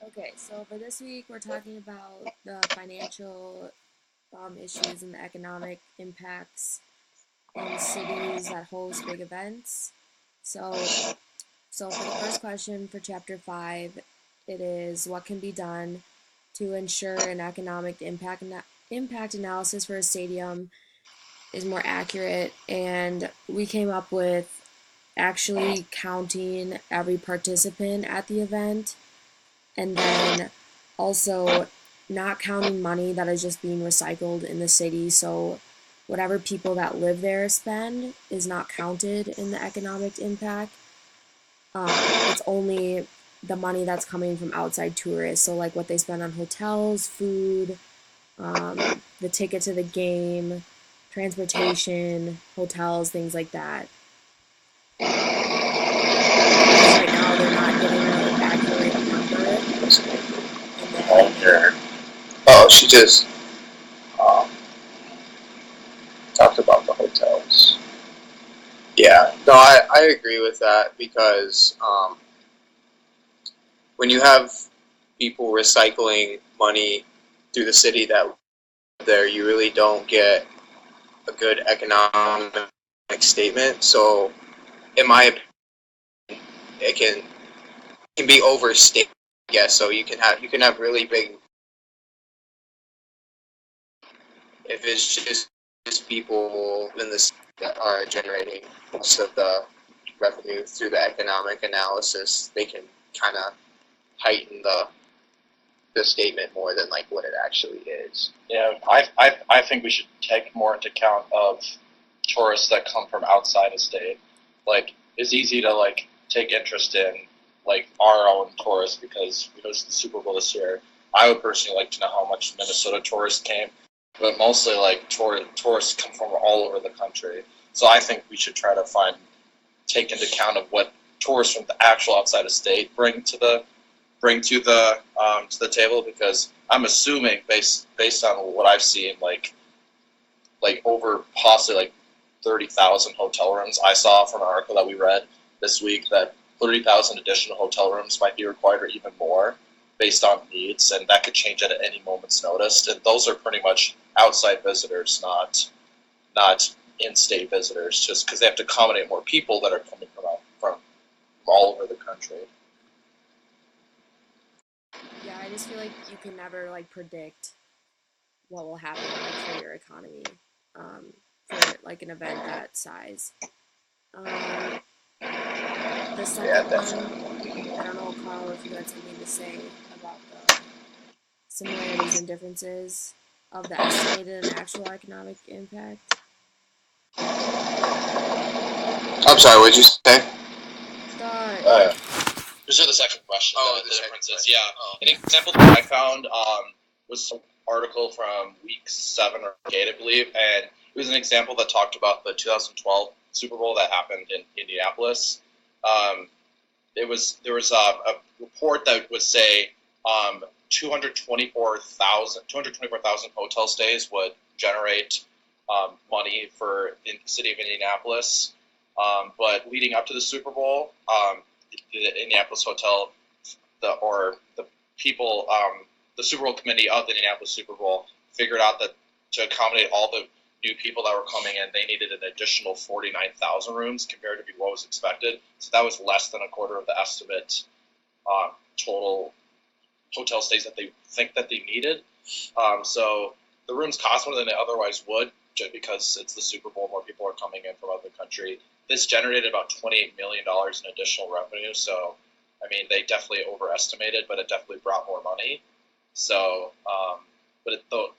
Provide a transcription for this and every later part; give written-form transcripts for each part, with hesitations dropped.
Okay, so for this week, we're talking about the financial issues and the economic impacts in cities that host big events. So, so for the first question for chapter 5, it is what can be done to ensure an economic impact analysis for a stadium is more accurate, and we came up with actually counting every participant at the event and then also not counting money that is just being recycled in the city. So whatever people that live there spend is not counted in the economic impact. It's only the money that's coming from outside tourists. So like what they spend on hotels, food, the ticket to the game, transportation, hotels, things like that. Because right now they're not giving an accurate number. And then Here. Oh, she just um, talked about the hotels. Yeah, no, I agree with that because when you have people recycling money through the city that live there, you really don't get a good economic statement. So, in my opinion, it can be overstated. Yes, so you can have really big if it's just people in this that are generating most of the revenue through the economic analysis, they can kind of heighten the statement more than like what it actually is. Yeah, I think we should take more into account of tourists that come from outside the state. Like, it's easy to like take interest in like our own tourists because we hosted the Super Bowl this year. I would personally like to know how much Minnesota tourists came, but mostly like tourists come from all over the country. So I think we should try to take into account of what tourists from the actual outside of state bring to the table, because I'm assuming based on what I've seen, like over possibly like 30,000 hotel rooms. I saw from an article that we read this week that 30,000 additional hotel rooms might be required, or even more, based on needs, and that could change at any moment's notice. And those are pretty much outside visitors, not in-state visitors, just because they have to accommodate more people that are coming from all over the country. yeah, I just feel like you can never like predict what will happen like for your economy for like an event that size. Um, the Yeah, second one, definitely. I don't know, Carl, if you had something to say about the similarities and differences of the estimated and actual economic impact. I'm sorry, what'd you say? The Uh, Just for the second question, Oh, the the second differences. question. Yeah, Oh, an example that I found was some article from week 7 or 8, I believe, and it was an example that talked about the 2012 Super Bowl that happened in Indianapolis. Um, there was a report that would say 224,000 hotel stays would generate money for in the city of Indianapolis. But leading up to the Super Bowl, the Indianapolis hotel, the people, the Super Bowl committee of the Indianapolis Super Bowl figured out that to accommodate all the new people that were coming in, they needed an additional 49,000 rooms compared to what was expected. So that was less than a quarter of the estimate total hotel stays that they think that they needed. So the rooms cost more than they otherwise would, just because it's the Super Bowl, more people are coming in from out of the country. This generated about $28 million in additional revenue. So, I mean, they definitely overestimated, but it definitely brought more money. So,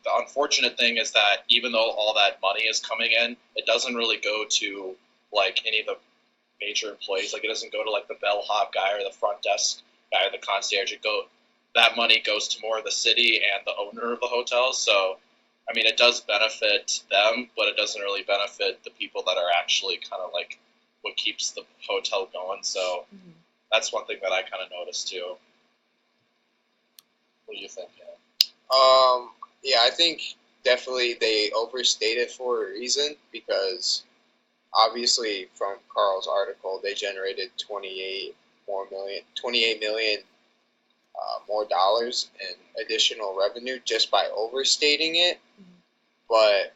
the unfortunate thing is that even though all that money is coming in, it doesn't really go to like any of the major employees. Like, it doesn't go to like the bellhop guy or the front desk guy or the concierge. That money goes to more of the city and the owner of the hotel. So, I mean, it does benefit them, but it doesn't really benefit the people that are actually kind of like what keeps the hotel going. So Mhm. that's one thing that I kind of noticed too. What do you think? Yeah. Yeah, I think definitely they overstate it for a reason because obviously from Carl's article they generated 28 million more dollars in additional revenue just by overstating it. But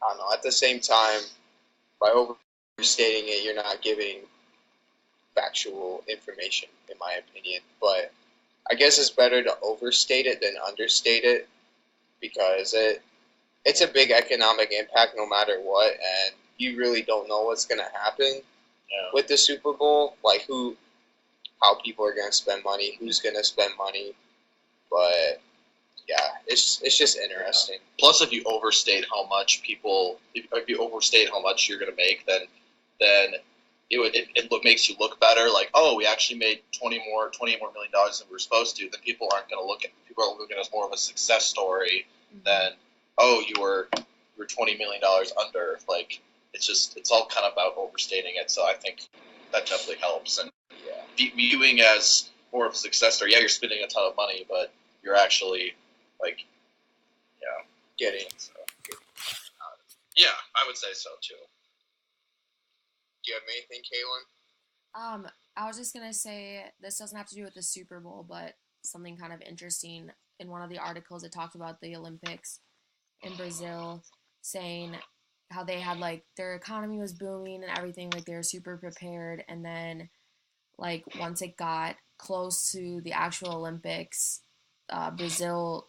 I don't know. At the same time, by overstating it, you're not giving factual information, in my opinion. But I guess it's better to overstate it than understate it, because it's a big economic impact no matter what, and you really don't know what's going to happen with the Super Bowl, like how people are going to spend money, who's going to spend money. But yeah, it's just interesting. Plus, if you overstate how much if you overstate how much you're going to make, then it makes you look better. Like, oh, we actually made $28 more million than we were supposed to. Then people are looking at it as more of a success story than, oh, you were $20 million under. Like, it's all kind of about overstating it. So I think that definitely helps. And viewing as more of a success story. Yeah, you're spending a ton of money, but you're actually getting. So. Yeah, I would say so too. Do you have anything, Kaylin? I was just gonna say, this doesn't have to do with the Super Bowl, but something kind of interesting. In one of the articles, it talked about the Olympics in Brazil, saying how they had, like, their economy was booming and everything, like they were super prepared, and then, like, once it got close to the actual Olympics, Brazil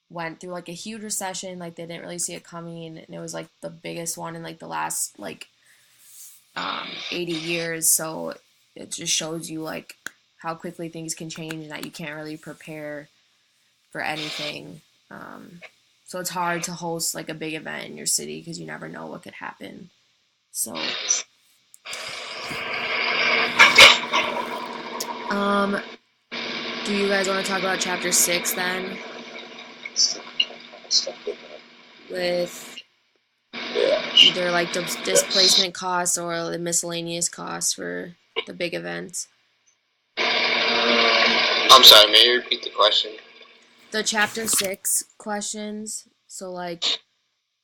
went through, like, a huge recession. Like, they didn't really see it coming, and it was, like, the biggest one in, like, the last, like, 80 years. So it just shows you, like, how quickly things can change and that you can't really prepare for anything. So it's hard to host, like, a big event in your city because you never know what could happen. So do you guys want to talk about chapter 6 then? With either, like, the displacement costs or the miscellaneous costs for the big events. I'm sorry, may you repeat the question? The chapter 6 questions, so, like,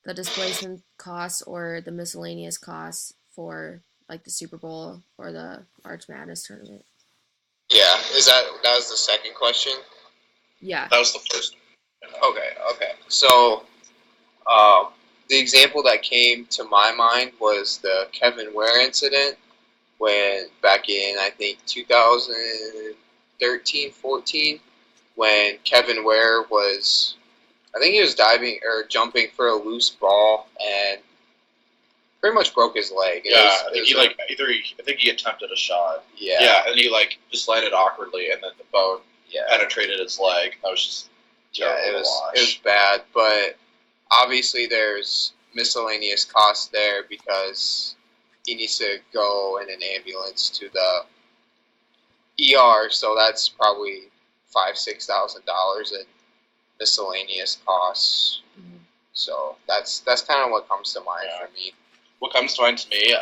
the displacement costs or the miscellaneous costs for, like, the Super Bowl or the March Madness tournament. Yeah, that was the second question? Yeah. That was the first. Okay. So, the example that came to my mind was the Kevin Ware incident, when back in, I think, 2013-14, when Kevin Ware was, I think he was diving or jumping for a loose ball and pretty much broke his leg. I think he attempted a shot. Yeah, and he, like, just landed awkwardly, and then the bone penetrated his leg. That was just terrible to watch. It was bad, but obviously there's miscellaneous costs there because he needs to go in an ambulance to the ER, so that's probably $5,000-$6,000 in miscellaneous costs. Mm-hmm. So that's kind of what comes to mind for me. What comes to mind to me,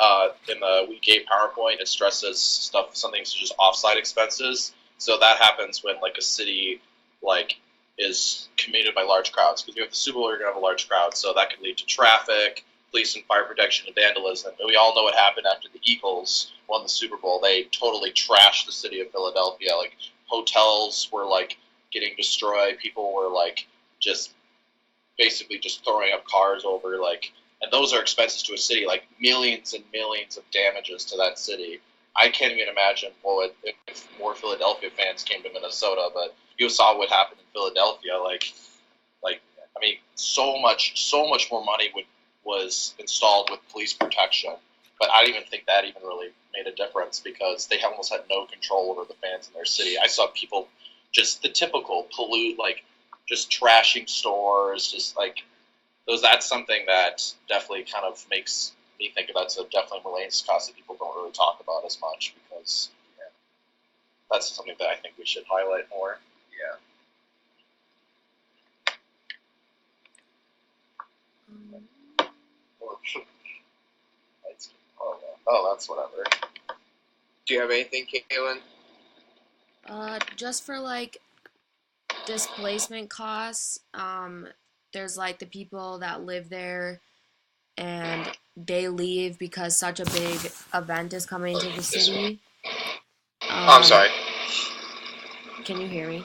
in the week 8 PowerPoint, it stresses something such as offsite expenses. So that happens when, like, a city, like, is commuted by large crowds. Because you have the Super Bowl, you're going to have a large crowd. So that can lead to traffic, police and fire protection, and vandalism. And we all know what happened after the Eagles won the Super Bowl. They totally trashed the city of Philadelphia. Like, hotels were, like, getting destroyed. People were, like, just basically just throwing up cars over, like, and those are expenses to a city, like millions and millions of damages to that city. I can't even imagine if more Philadelphia fans came to Minnesota, but you saw what happened in Philadelphia. Like, I mean, so much more money was installed with police protection, but I don't even think that even really made a difference because they almost had no control over the fans in their city. I saw people just the typical pollute, like just trashing stores, just like. That's something that definitely kind of makes me think that's definitely miscellaneous cost that people don't really talk about as much because that's something that I think we should highlight more. Oh, that's whatever. Do you have anything, Kaylin? Just for, like, displacement costs, there's, like, the people that live there and they leave because such a big event is coming to the city. I'm sorry. Can you hear me?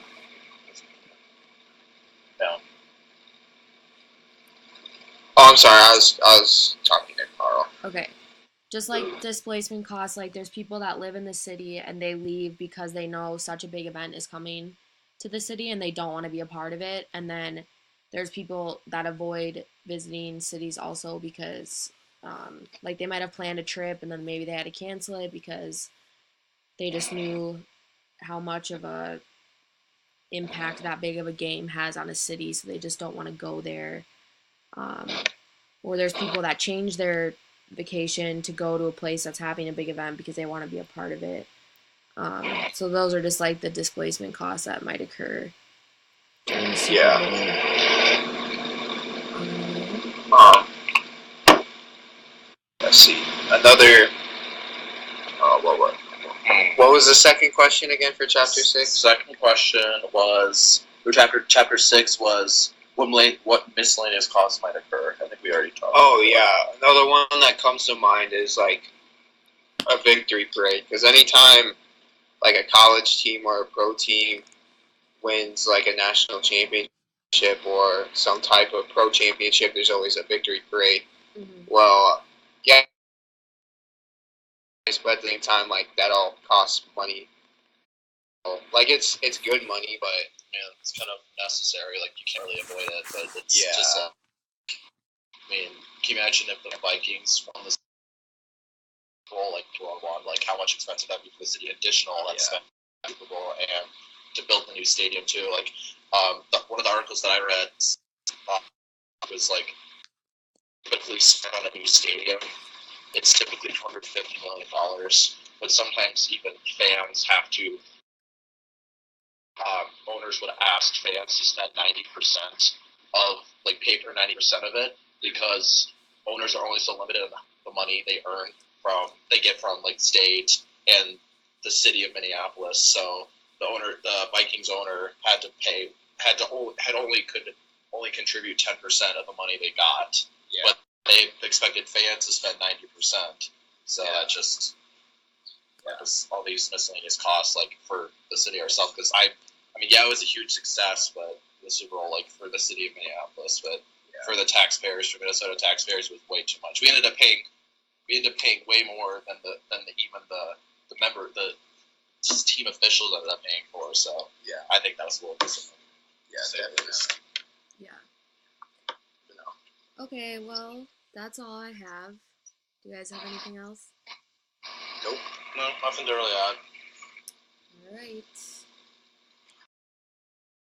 No. Oh, I'm sorry. I was talking to Carl. Okay. Just like displacement costs, like there's people that live in the city and they leave because they know such a big event is coming to the city and they don't want to be a part of it. And then there's people that avoid visiting cities also because, like, they might have planned a trip and then maybe they had to cancel it because they just knew how much of a impact that big of a game has on a city, so they just don't want to go there. Um, or there's people that change their vacation to go to a place that's having a big event because they want to be a part of it. So those are just like the displacement costs that might occur during the Super Yeah. Bowl. Let's see. Another. What was the second question again for chapter 6? Second question was, or chapter 6 was what miscellaneous costs might occur. I think we already talked. Oh yeah, another one that comes to mind is like a victory parade, because anytime like a college team or a pro team wins like a national championship or some type of pro championship, there's always a victory parade. Mm-hmm. Well, yeah, but at the same time, like that all costs money. Like it's good money, but Man, it's kind of necessary. Like, you can't really avoid it, but it's Yeah. just. I mean, can you imagine if the Vikings won the Super Bowl, like 2-1, like how much expensive that'd be for the city? Additional that's spent on the Super Bowl and to build the new stadium too. Like, one of the articles that I read was like, typically spent on a new stadium, it's typically $250 million, but sometimes even fans have to. Owners would ask fans to spend 90% of, like, pay for 90% of it, because owners are only so limited in the money they get from like state and the city of Minneapolis. So the Vikings owner could only contribute 10% of the money they got, but they expected fans to spend 90%. So that just all these miscellaneous costs, like, for the city ourselves, because I mean, it was a huge success, but the Super Bowl, like, for the city of Minneapolis, but for the taxpayers, for Minnesota taxpayers, was way too much. We ended up paying way more than the team officials ended up paying for. So I think that was a little disappointing. Yeah. Okay, well, that's all I have. Do you guys have anything else? Nope. No, nothing to really add. All right.